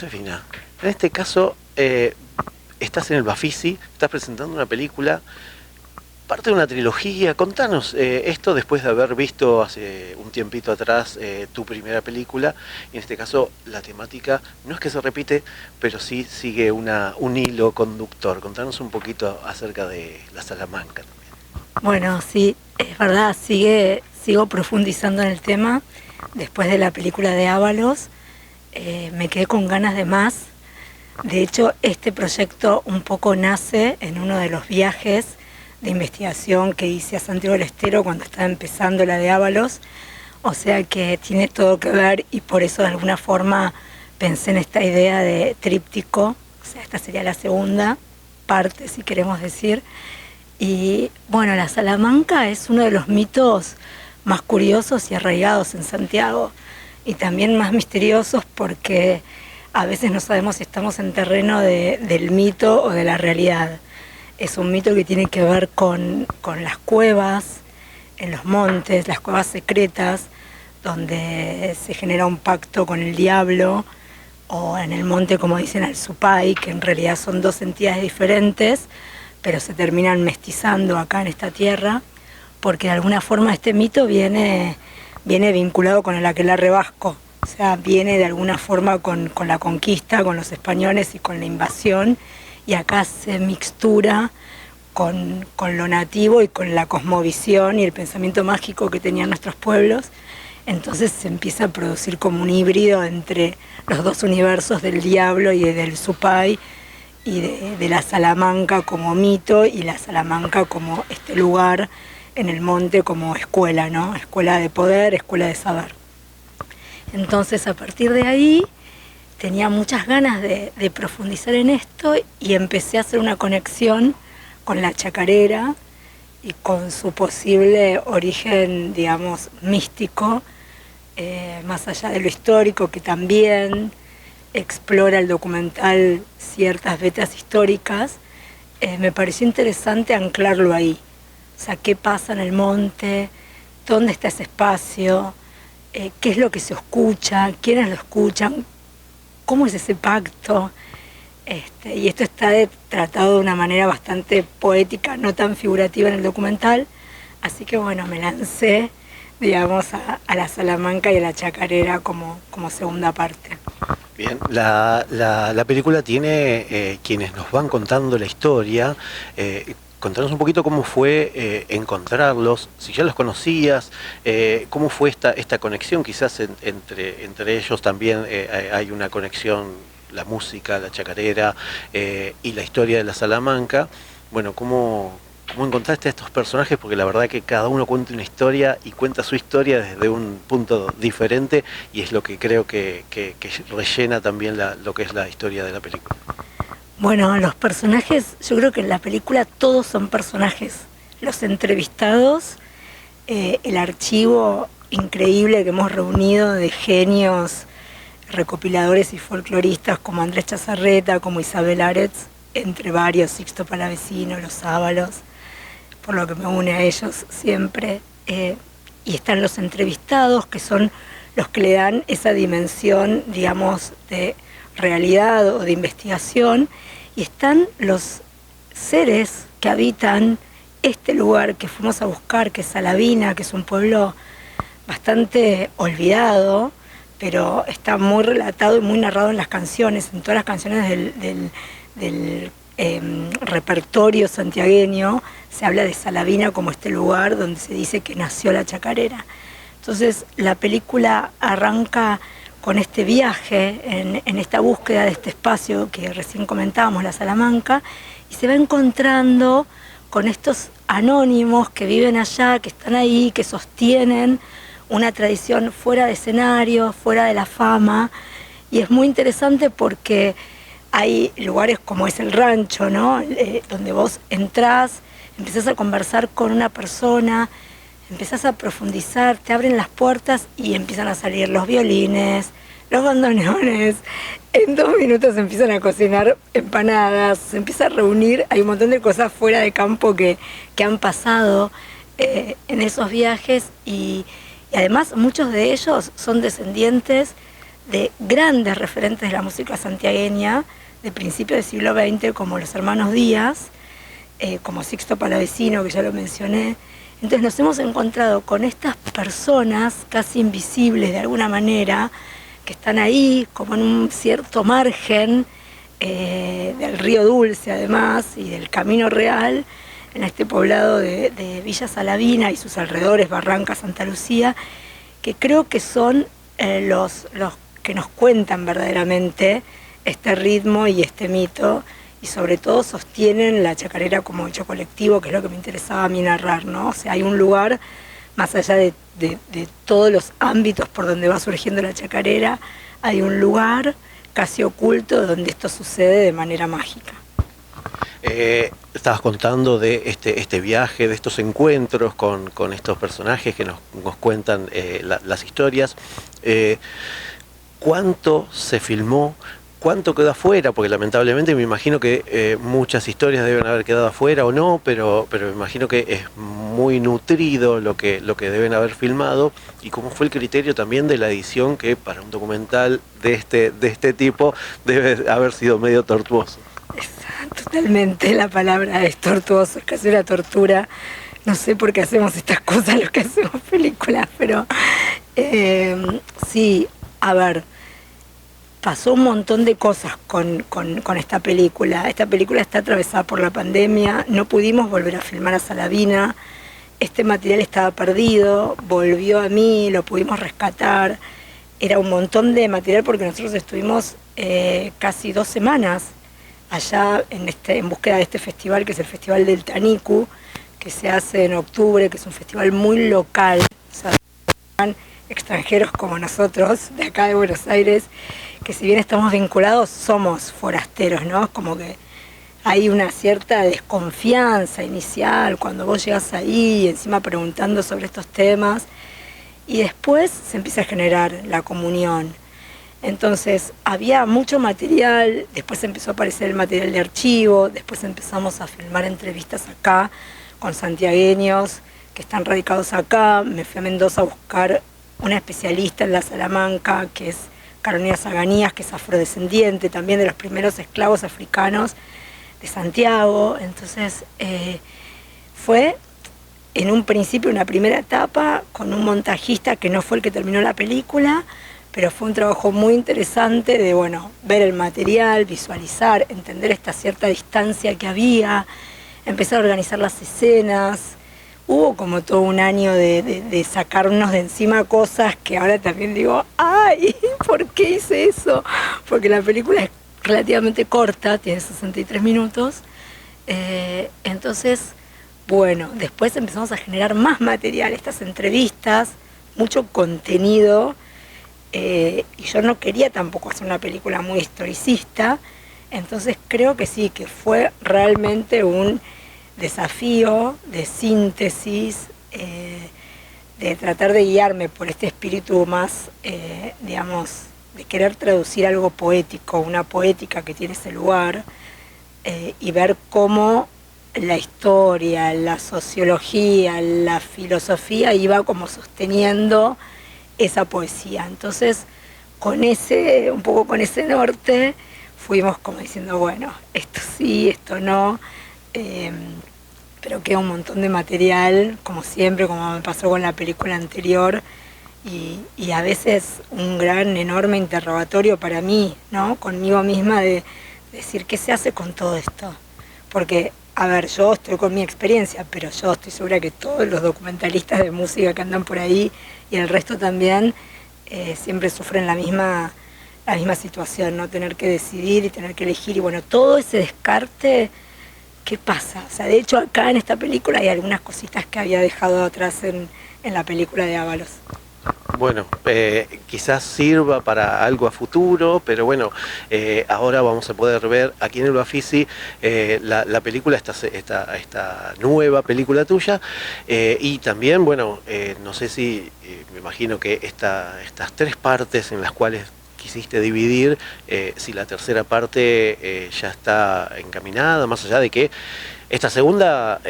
Josefina, en este caso estás en el Bafisi, estás presentando una película, parte de una trilogía. Contanos esto después de haber visto hace un tiempito atrás tu primera película, y en este caso la temática no es que se repite, pero sí sigue un hilo conductor. Contanos un poquito acerca de la Salamanca también. Bueno, sí, es verdad, sigo profundizando en el tema. Después de la película de Ábalos, me quedé con ganas de más. De hecho, este proyecto un poco nace en uno de los viajes de investigación que hice a Santiago del Estero cuando estaba empezando la de Ábalos. O sea que tiene todo que ver, y por eso de alguna forma pensé en esta idea de tríptico. O sea, esta sería la segunda parte, si queremos decir. Y bueno, la Salamanca es uno de los mitos más curiosos y arraigados en Santiago, y también más misteriosos, porque a veces no sabemos si estamos en terreno del mito o de la realidad. Es un mito que tiene que ver con las cuevas en los montes, las cuevas secretas, donde se genera un pacto con el diablo, o en el monte, como dicen, al Supay, que en realidad son dos entidades diferentes, pero se terminan mestizando acá en esta tierra, porque de alguna forma este mito viene vinculado con el aquelarre vasco. O sea, viene de alguna forma con la conquista, con los españoles y con la invasión, y acá se mixtura con lo nativo y con la cosmovisión y el pensamiento mágico que tenían nuestros pueblos. Entonces se empieza a producir como un híbrido entre los dos universos del diablo y del Supay, y de la Salamanca como mito, y la Salamanca como este lugar en el monte como escuela, ¿no? Escuela de poder, escuela de saber. Entonces, a partir de ahí tenía muchas ganas de profundizar en esto, y empecé a hacer una conexión con la chacarera y con su posible origen, digamos, místico, más allá de lo histórico, que también explora el documental ciertas vetas históricas. Me pareció interesante anclarlo ahí. O sea, qué pasa en el monte, dónde está ese espacio, qué es lo que se escucha, quiénes lo escuchan, cómo es ese pacto. Y esto está tratado de una manera bastante poética, no tan figurativa en el documental. Así que bueno, me lancé, digamos, a la Salamanca y a la chacarera como segunda parte. Bien, la película tiene quienes nos van contando la historia. Contanos un poquito cómo fue encontrarlos, si ya los conocías, cómo fue esta conexión. Quizás entre ellos también hay una conexión, la música, la chacarera y la historia de la Salamanca. Bueno, ¿cómo encontraste a estos personajes? Porque la verdad que cada uno cuenta una historia y cuenta su historia desde un punto diferente, y es lo que creo que rellena también lo que es la historia de la película. Bueno, los personajes, yo creo que en la película todos son personajes. Los entrevistados, el archivo increíble que hemos reunido de genios, recopiladores y folcloristas como Andrés Chazarreta, como Isabel Aretz, entre varios, Sixto Palavecino, Los Ábalos, por lo que me une a ellos siempre. Y están los entrevistados, que son los que le dan esa dimensión, digamos, de realidad o de investigación, y están los seres que habitan este lugar que fuimos a buscar, que es Salavina, que es un pueblo bastante olvidado, pero está muy relatado y muy narrado en las canciones, en todas las canciones del repertorio santiagueño se habla de Salavina como este lugar donde se dice que nació la chacarera. Entonces la película arranca con este viaje, en esta búsqueda de este espacio que recién comentábamos, la Salamanca, y se va encontrando con estos anónimos que viven allá, que están ahí, que sostienen una tradición fuera de escenario, fuera de la fama. Y es muy interesante porque hay lugares como es el rancho, ¿no? Donde vos entrás, empezás a conversar con una persona, empezás a profundizar, te abren las puertas y empiezan a salir los violines, los bandoneones. En 2 minutos se empiezan a cocinar empanadas, se empieza a reunir, hay un montón de cosas fuera de campo que han pasado en esos viajes, y además muchos de ellos son descendientes de grandes referentes de la música santiagueña de principios del siglo XX, como los hermanos Díaz, como Sixto Palavecino, que ya lo mencioné. Entonces nos hemos encontrado con estas personas casi invisibles de alguna manera, que están ahí como en un cierto margen del Río Dulce además y del Camino Real, en este poblado de Villa Salavina y sus alrededores, Barranca, Santa Lucía, que creo que son los que nos cuentan verdaderamente este ritmo y este mito, y sobre todo sostienen la chacarera como hecho colectivo, que es lo que me interesaba a mí narrar, ¿no? O sea, hay un lugar, más allá de todos los ámbitos por donde va surgiendo la chacarera, hay un lugar casi oculto donde esto sucede de manera mágica. Estabas contando de este viaje, de estos encuentros con estos personajes que nos cuentan las historias. ¿Cuánto se filmó? ¿Cuánto quedó afuera? Porque lamentablemente me imagino que muchas historias deben haber quedado afuera o no, pero me imagino que es muy nutrido lo que deben haber filmado. ¿Y cómo fue el criterio también de la edición, que para un documental de este tipo debe haber sido medio tortuoso? Totalmente, la palabra es tortuoso, es casi una tortura. No sé por qué hacemos estas cosas los que hacemos películas, pero sí, a ver, pasó un montón de cosas con esta película. Esta película está atravesada por la pandemia, no pudimos volver a filmar a Salavina, este material estaba perdido, volvió a mí, lo pudimos rescatar. Era un montón de material porque nosotros estuvimos casi 2 semanas allá en búsqueda de este festival, que es el Festival del Tanicu, que se hace en octubre, que es un festival muy local, o sea, extranjeros como nosotros, de acá de Buenos Aires, que si bien estamos vinculados, somos forasteros, ¿no? Es como que hay una cierta desconfianza inicial cuando vos llegas ahí, encima preguntando sobre estos temas, y después se empieza a generar la comunión. Entonces había mucho material, después empezó a aparecer el material de archivo, después empezamos a filmar entrevistas acá con santiagueños que están radicados acá. Me fui a Mendoza a buscar una especialista en la Salamanca, que es Carolina Zaganías, que es afrodescendiente, también de los primeros esclavos africanos de Santiago. Entonces fue en un principio una primera etapa con un montajista que no fue el que terminó la película, pero fue un trabajo muy interesante de, bueno, ver el material, visualizar, entender esta cierta distancia que había, empezar a organizar las escenas. Hubo como todo un año de sacarnos de encima cosas que ahora también digo, ¡ay! ¿Por qué hice eso? Porque la película es relativamente corta, tiene 63 minutos. Entonces, bueno, después empezamos a generar más material, estas entrevistas, mucho contenido. Y yo no quería tampoco hacer una película muy historicista, entonces creo que sí, que fue realmente un desafío de síntesis, de tratar de guiarme por este espíritu más, digamos, de querer traducir algo poético, una poética que tiene ese lugar, y ver cómo la historia, la sociología, la filosofía iba como sosteniendo esa poesía. Entonces, un poco con ese norte, fuimos como diciendo, bueno, esto sí, esto no, pero queda un montón de material, como siempre, como me pasó con la película anterior, y a veces un gran, enorme interrogatorio para mí, ¿no? Conmigo misma, de decir, ¿qué se hace con todo esto? Porque, a ver, yo estoy con mi experiencia, pero yo estoy segura que todos los documentalistas de música que andan por ahí y el resto también siempre sufren la misma situación, ¿no? Tener que decidir y tener que elegir. Y bueno, todo ese descarte, ¿qué pasa? O sea, de hecho acá en esta película hay algunas cositas que había dejado atrás en la película de Ábalos. Bueno, quizás sirva para algo a futuro, pero bueno, ahora vamos a poder ver aquí en el Bafisi la película, esta nueva película tuya, y también, bueno, no sé si, me imagino que estas 3 partes en las cuales quisiste dividir, si la tercera parte ya está encaminada, más allá de que esta segunda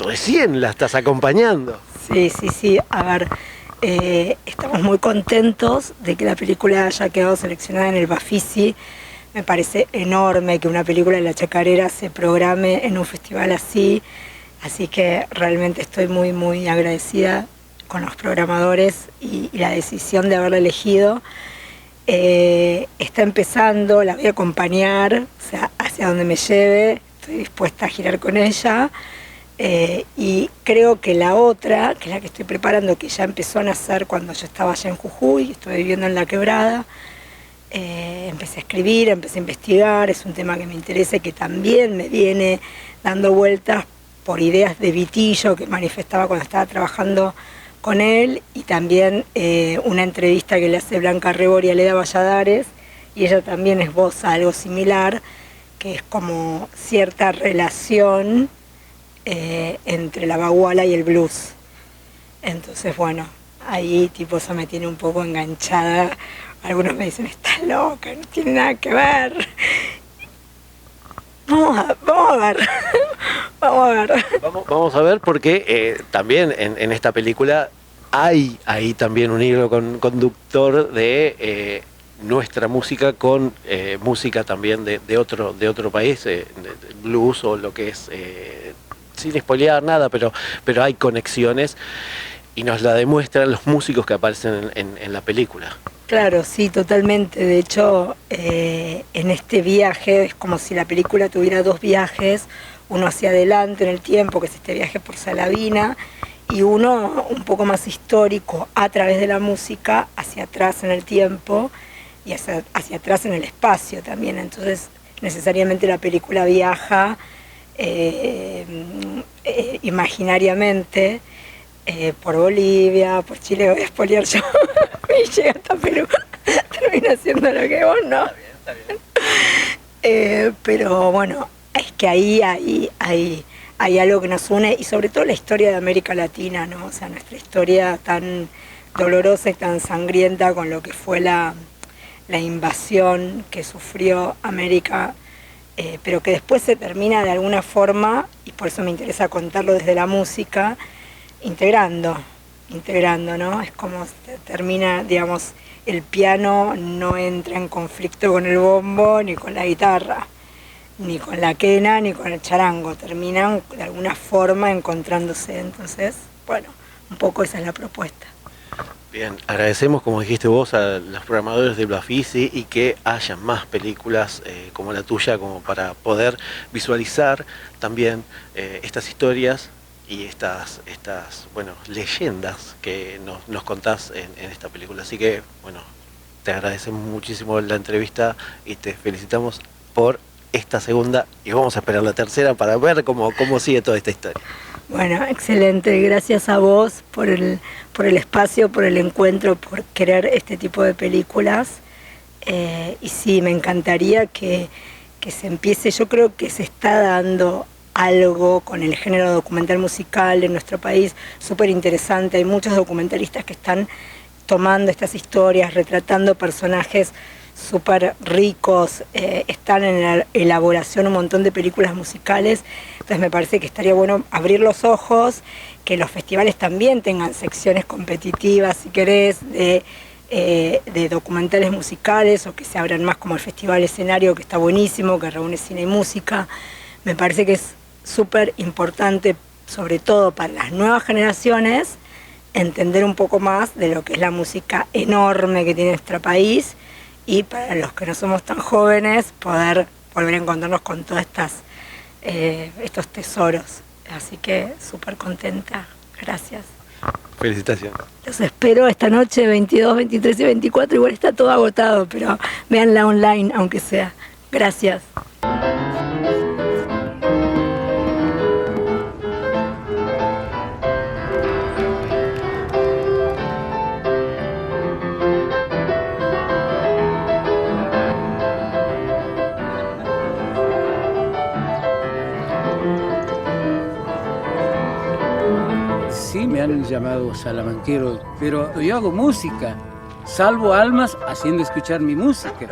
recién la estás acompañando. Sí, a ver. estamos muy contentos de que la película haya quedado seleccionada en el Bafisi. Me parece enorme que una película de la chacarera se programe en un festival así, así que realmente estoy muy, muy agradecida con los programadores y la decisión de haberla elegido. Está empezando, la voy a acompañar, o sea, hacia donde me lleve, estoy dispuesta a girar con ella. Y creo que la otra, que es la que estoy preparando, que ya empezó a nacer cuando yo estaba allá en Jujuy, estuve viviendo en La Quebrada, empecé a escribir, empecé a investigar, es un tema que me interesa y que también me viene dando vueltas por ideas de Vitillo que manifestaba cuando estaba trabajando con él, y también una entrevista que le hace Blanca Rebor y Aleda Valladares, y ella también esboza algo similar, que es como cierta relación entre la baguala y el blues. Entonces, bueno, ahí tipo eso me tiene un poco enganchada. Algunos me dicen, está loca, no tiene nada que ver. Vamos a ver, vamos a ver. Vamos a ver porque también en esta película hay ahí también un hilo conductor de nuestra música con música también de otro país, de blues o lo que es, sin spoilear nada, pero hay conexiones y nos la demuestran los músicos que aparecen en la película. Claro, sí, totalmente. De hecho, en este viaje es como si la película tuviera dos viajes, uno hacia adelante en el tiempo, que es este viaje por Salavina, y uno un poco más histórico a través de la música, hacia atrás en el tiempo y hacia atrás en el espacio también. Entonces, necesariamente la película viaja imaginariamente por Bolivia, por Chile, voy a spoilear yo, y llega hasta Perú, termina haciendo lo que vos no. Está bien. Pero bueno, es que ahí hay algo que nos une, y sobre todo la historia de América Latina, ¿no? O sea, nuestra historia tan dolorosa y tan sangrienta con lo que fue la invasión que sufrió América, pero que después se termina de alguna forma, y por eso me interesa contarlo desde la música, integrando, ¿no? Es como termina, digamos, el piano no entra en conflicto con el bombo, ni con la guitarra, ni con la quena, ni con el charango, terminan de alguna forma encontrándose. Entonces, bueno, un poco esa es la propuesta. Bien, agradecemos, como dijiste vos, a los programadores de Bafisi y que haya más películas como la tuya, como para poder visualizar también estas historias y estas bueno, leyendas que nos contás en esta película. Así que, bueno, te agradecemos muchísimo la entrevista y te felicitamos por esta segunda, y vamos a esperar la tercera para ver cómo sigue toda esta historia. Bueno, excelente. Gracias a vos por el espacio, por el encuentro, por querer este tipo de películas. Y sí, me encantaría que se empiece. Yo creo que se está dando algo con el género documental musical en nuestro país súper interesante. Hay muchos documentalistas que están tomando estas historias, retratando personajes súper ricos, están en la elaboración un montón de películas musicales. Entonces me parece que estaría bueno abrir los ojos, que los festivales también tengan secciones competitivas, si querés, de documentales musicales, o que se abran más, como el Festival Escenario, que está buenísimo, que reúne cine y música. Me parece que es súper importante, sobre todo para las nuevas generaciones, entender un poco más de lo que es la música enorme que tiene nuestro país, y para los que no somos tan jóvenes, poder volver a encontrarnos con todas estos tesoros. Así que súper contenta. Gracias. Felicitaciones. Los espero esta noche, 22, 23 y 24. Igual está todo agotado, pero véanla online, aunque sea. Gracias. Sí, me han llamado salamanquero, pero yo hago música, salvo almas haciendo escuchar mi música.